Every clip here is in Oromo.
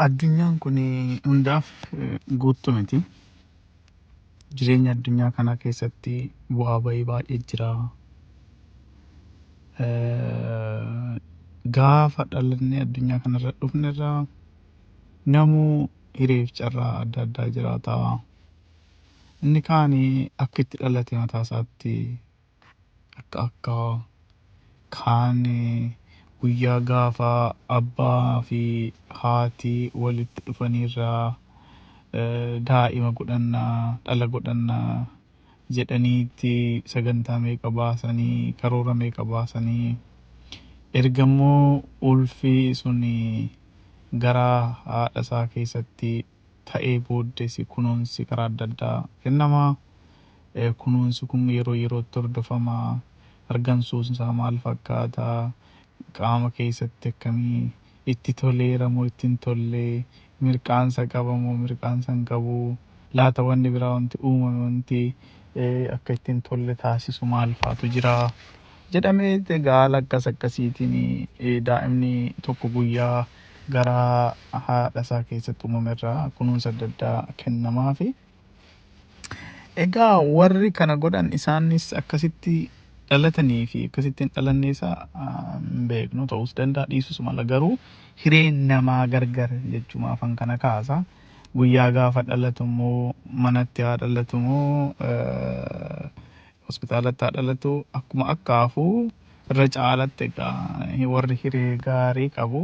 Addunyaan kun hundaaf guutuu miti. Jireenya addunyaa kana keessatti bu'aa bahii baay'ee jira. Gaafa dhalannee addunyaa kanarra dhufnerraa namuu hiriif carraa adda addaa jiraata. Inni kaan akka itti dhalate mataa isaatti akka kaan guyyaa gaafa abbaa fi haati walitti dhufanirraa daa'ima godhannaa dhala godhannaa jedhaniitti sagantaa meeqa baasanii karoora meeqa baasanii ergammoo ulfi suni gara haadha isaa keessatti ta'ee booddeesi kunuunsi karaa adda addaa kennama. Kunuunsi kun yeroo yerootti hordofamaa. Argamsuun isaa maal fakkaata? Qaama keessatti akkamii itti toleera moo itti hin tolle? Mirqaansa qaba moo mirqaansa hin qabu? Laata wanni biraa wanti uumame wanti akka itti hin tolle taasisu maal faatu jira? Jedhamee gaala akkasiitiin daa'imni tokko guyyaa gara haadha isaa keessatti uumamerraa kunuunsa adda addaa kennamaafi. Egaa warri kana godhan isaanis akkasitti dhalatanii fi akkasitti hin dhalanne isaa hin beeknu ta'us danda'a dhiisus mala garuu hireen namaa gargar jechuudha afaan kana kaasa. Guyyaa gaafa dhalatu immoo manatti haa dhalatu moo hospitaalatti haa dhalatu akkuma akkaafuu irra caalatti egaa warri hiree gaarii qabu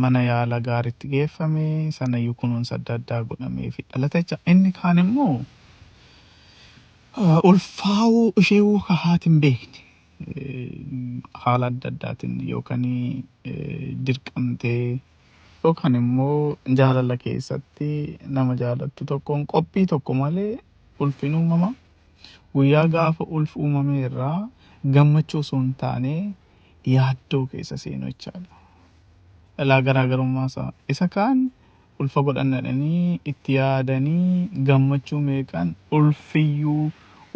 mana yaala gaariitti geeffame sanayyuu kunuunsa adda addaa godhamee fi dhalata jecha. Inni kaan immoo ulfaa'uu ishee haati hin beekne haala adda addaatiin yookaan dirqamtee yookaan immoo jaalala keessatti nama jaalattu tokkoon qophii tokko malee ulfin uumama. Guyyaa gaafa ulfi uumame irraa gammachuu osoo hin taane yaaddoo keessa seenu jechaadha. Ilaa garaagarummaa isaa isa kaan ulfa godhannadhanii itti yaadanii gammachuu meeqaan ulfiyyuu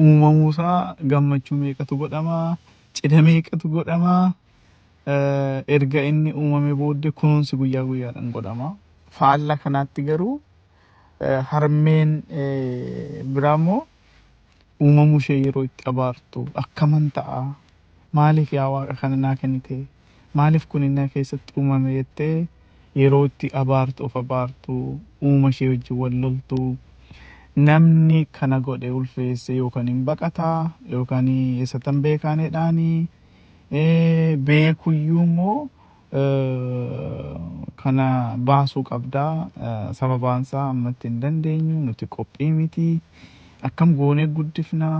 uumamuusaa gammachuu meeqatu godhamaa cidha meeqatu godhamaa erga inni uumame booddee kunuunsi guyyaa guyyaadhaan godhamaa. Faallaa kanaatti garuu harmeen biraa immoo uumamuu ishee yeroo itti abaartu akkaman ta'a maaliif yaa waaqa kana naa kennite maaliif kun inni keessatti uumame jettee yeroo itti abaartu of abaartu uuma ishee wajjin wal loltu. Namni kana godhe ulfeesse yookaan hin baqataa yookaan eessattan beekaaneedhaanii beekuyyuu immoo kana baasuu qabdaa sababaansaa ammatti hin dandeenyu nuti qophii miti akkam goonee guddifnaa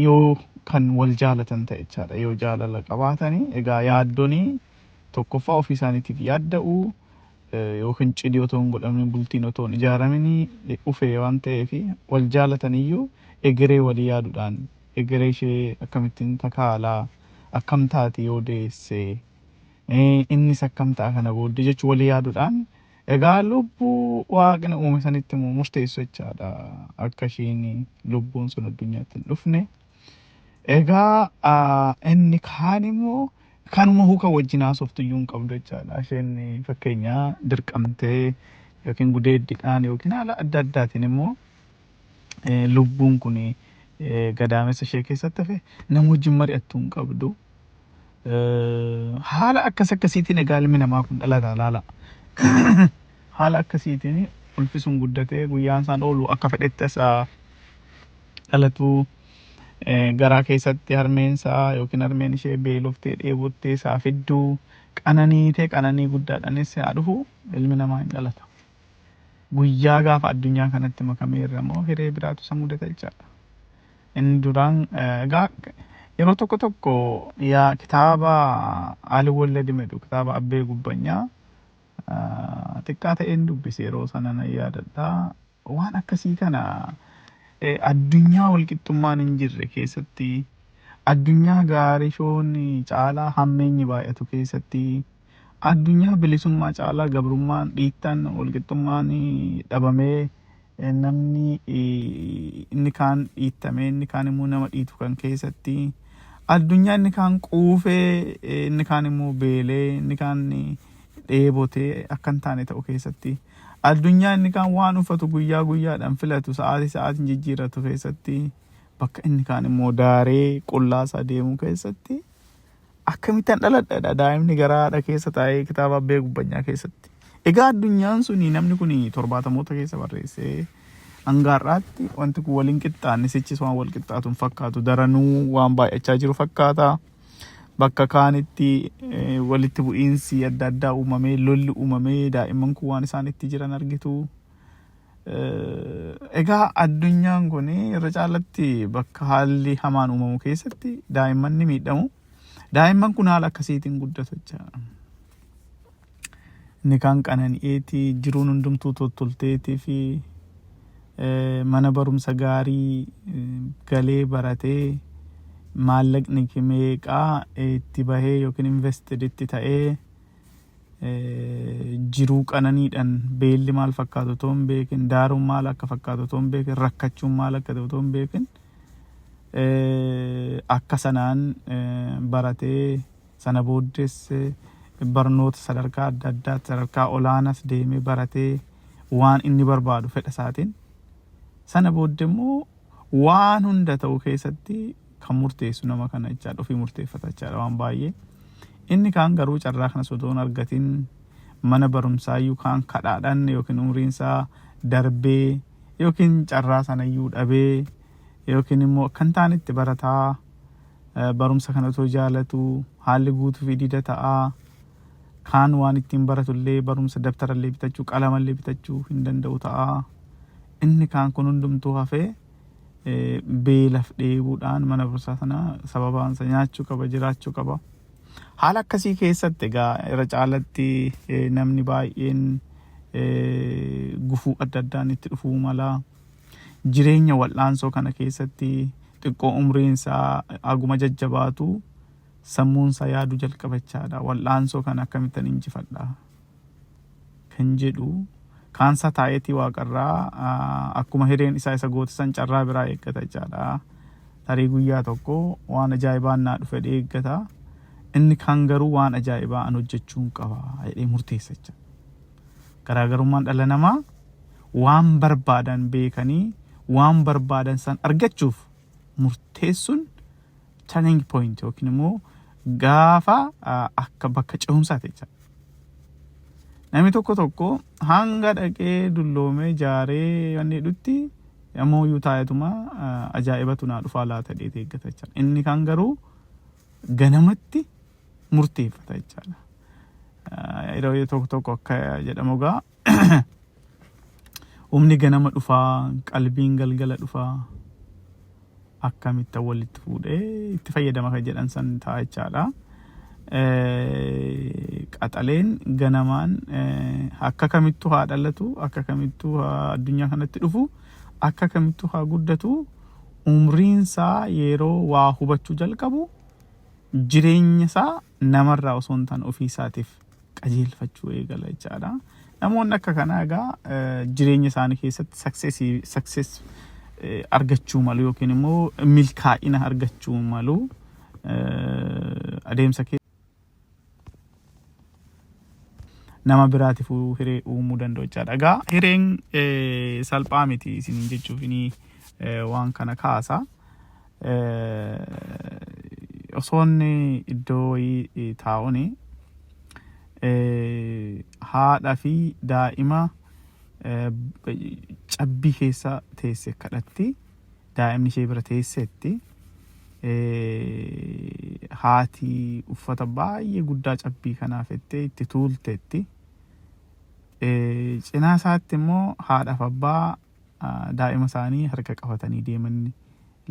yoo kan wal jaalatan ta'e jechaadha. Yoo jaalala qabaatanii egaa yaaddoonii tokkoffaa ofii isaaniitiif yaadda'u yookiin cidhi otoo hin godhamne bultiin otoo hin ijaaraminii dhufee waan ta'eef wal jaalataniyyuu egeree walii yaaduudhaan egeree ishee akkamittiin takaalaa akkam taati yoo deesse innis akkam ta'a kana booddee jechuu walii yaaduudhaan egaa lubbuu waaqni uume sanitti immoo murteessu jechaadha akka isheen lubbuun sun addunyaatti hin dhufne. Egaa inni kaan immoo kanuma huka wajjin haasoftuyyuu hin qabdu jechaadha. Isheen fakkeenyaa dirqamtee yookiin gudeeddiidhaan yookiin haala adda addaatiin immoo lubbuun kun gadaamessa ishee keessatti hafe nama wajjin mari'attuu hin qabdu. Haala akkasiitiin egaa ilmi namaa kun dhalata laala. Haala akkasiitiin ulfi sun guddatee guyyaan isaan oolu akka fedhetti isaa dhalatu. Garaa keessatti harmeensaa yookiin harmeen ishee beeloftee dheebottee isaa fidduu qananii guddaadhaanis haa dhufu ilmi namaa hin dhalata. Guyyaa gaafa addunyaa kanatti makameerra immoo hiree biraatu isa mudata jechaadha. Inni duraan egaa yeroo tokko yaa kitaaba Ali Walladii jedhu kitaaba Abbee Gubbanyaa xiqqaa ta'een dubbise yeroo sana nan yaadadha. Waan akkasii kana addunyaa walqixxummaan hin jirre keessatti addunyaa gaarii shoonni caalaa hammeenyi baay'atu keessatti addunyaa bilisummaa caalaa gabrummaan dhiittaan walqixxummaan dhabamee namni inni kaan dhiittamee inni kaan immoo nama dhiitu kan keessatti addunyaa inni kaan quufee inni kaan immoo beelee inni kaan dheebotee akka hin taane ta'u keessatti addunyaa inni kaan waan uffatu guyyaa guyyaadhaan filatu sa'aatiin jijjiirratu keessatti bakka inni kaan immoo daaree qullaasaa deemuu keessatti akkamittan dhaladha daa'imni garaadha keessa taa'ee kitaaba Abbee Gubbanyaa keessatti. Egaa addunyaan suni namni kun 70moota keessa barreessee hangaarraatti wanti kun waliin qixxaanne sichis waan wal qixxaatuun fakkaatu daranuu waan baay'achaa jiru fakkaata. Bakka kaanitti walitti bu'iinsi adda addaa uumamee lolli uumamee daa'imman kun waan isaan itti jiran argitu. Egaa addunyaan kun irra caalatti bakka haalli hamaan uumamu keessatti daa'imman ni miidhamu. Daa'imman kun haala akkasiitiin guddatu jechuudha. Inni kaan qanani'eeti jiruun hundumtuu tottolteetii fi mana barumsa gaarii galee baratee maallaqni meeqaa itti bahee yookiin invested itti ta'ee jiruu qananiidhaan beelli maal fakkaatu otoo hin beekin daaruun maal akka fakkaatu otoo hin beekin rakkachuun maal akka ta'u otoo hin beekin akka sanaan baratee sana booddees barnoota sadarkaa adda addaa sadarkaa olaanaas deemee baratee waan inni barbaadu fedha isaatiin sana booddee immoo waan hunda ta'u keessatti kan murteessu nama kana jechaadha ofii murteeffata jechaadha waan baay'ee. Inni kaan garuu carraa kana osoo hin argatin mana barumsaa yookaan kadhaadhaan yookiin umriinsaa darbee yookiin carraa sanayyuu dhabee yookiin immoo kan taanetti barataa barumsa kana osoo jaalatu haalli guutuu fi dida ta'aa kaan waan ittiin baratullee barumsa dabtarallee bitachuu qalamallee bitachuu hin danda'u ta'aa. Inni kaan kun hundumtuu hafee beelaf dheebuudhaan mana barumsaa sana sababaansa nyaachuu qaba jiraachuu qaba. Haala akkasii keessatti egaa irra caalatti namni baay'een gufuu adda addaan itti dhufuu mala. Jireenya wal'aansoo kana keessatti xiqqoo umriinsaa aguma jajjabaatu sammuunsaa yaaduu jalqabachaadha. Wal'aansoo kana akkamittan injifadha kan jedhu kaansa taa'eetii waaqarraa akkuma hireen isaa isa gootisan carraa biraa eeggata jechaadha. Tarii guyyaa tokko waan ajaa'ibaan naa dhufe eeggata. Inni kan garuu waan ajaa'ibaa an hojjechuun qaba jedhee murteessa jecha. Garaagarummaan dhala namaa waan barbaadan beekanii waan barbaadan san argachuuf murteessuun turning point yookiin immoo gaafa akka bakka ce'umsaati jecha. Namni tokko hanga dhaqee dulloomee jaaree wanni dhutti ammoo yoo taa'etuma ajaa'ibatu naa dhufaa laata dheetee eeggata jechaadha. Inni kan garuu ganamatti murteeffata jechaadha. Yeroo tokko akka jedhamu gaa humni ganama dhufaa qalbiin galgala dhufaa akkamitti walitti fuudhee itti fayyadama kan jedhan san ta'a jechaadha. Qaxaleen ganamaan akka kamittuu haa dhalatu akka kamittuu addunyaa kanatti dhufu akka kamittuu haa guddatu umriinsaa yeroo waa hubachuu jalqabu jireenya isaa namarraa osoo hin taane ofii isaatiif qajeelfachuu eegala jechaadha. Namoonni akka kanaa egaa jireenya isaanii keessatti success argachuu malu yookiin immoo milkaa'ina argachuu malu adeemsa nama biraatiif hiree uumuu danda'u jechaadha. Egaa hireen salphaa miti isin jechuuf waan kana kaasa. Osoonni iddoo taa'uun haadha fi daa'ima cabbii keessa teesse kadhatti daa'imni ishee bira teessetti haati uffata baay'ee guddaa cabbii kanaaf jettee itti tuultetti cinaa isaatti immoo haadhaaf abbaa daa'ima isaanii harka qabatanii deeman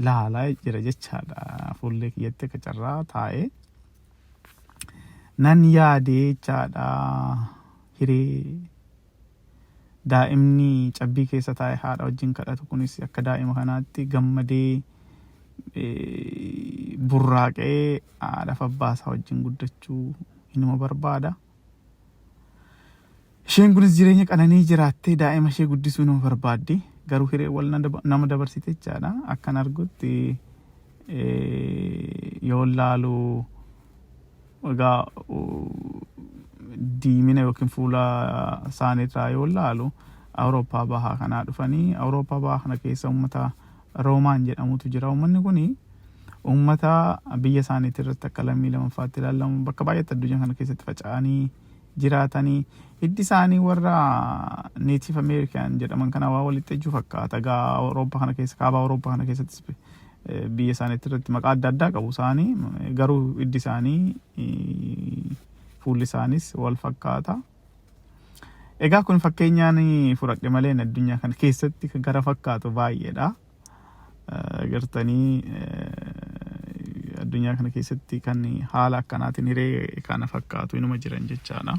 laalaa jira jechaadha. Fuullee kiyyatti akka carraa taa'ee nan yaadee jechaadha hiree daa'imni cabbii keessa taa'ee haadha wajjin kadhatu kunis akka daa'ima kanaatti gammadee burraaqee haadhaaf abbaa isaa wajjin guddachuu inuma barbaada. Isheen kunis jireenya qananii jiraattee daa'ima ishee guddisuu inuma barbaaddi. Garuu hiree wal nama dabarsite jechaadha. Akkan argutti yoo laalu egaa diimina yookiin fuula isaaniirraa yoo ilaalu Awurooppaa bahaa kanaa dhufanii Awurooppaa bahaa kana keessa uummata Roomaan jedhamutu jira. Uummanni kun uummata biyya isaaniitii irratti akka lammii lamaffaatti ilaalamu bakka baay'eetti addunyaa kana keessatti faca'anii jiraatanii hiddi isaanii warra Native American jedhaman kana waa walitti ejjuu fakkaata. Egaa Awurooppaa kana keessa kaaba Awurooppaa kana keessattis biyya isaaniitii irratti maqaa adda addaa qabu isaanii garuu hiddi isaanii fuulli isaanis wal fakkaata. Egaa kun fakkeenyaan fudhadhe malee addunyaa kana keessatti gara fakkaatu baay'eedha. Gartanii addunyaa kana keessatti kan haala akkanaatiin hiree kana fakkaatu inuma jiran jechaadha.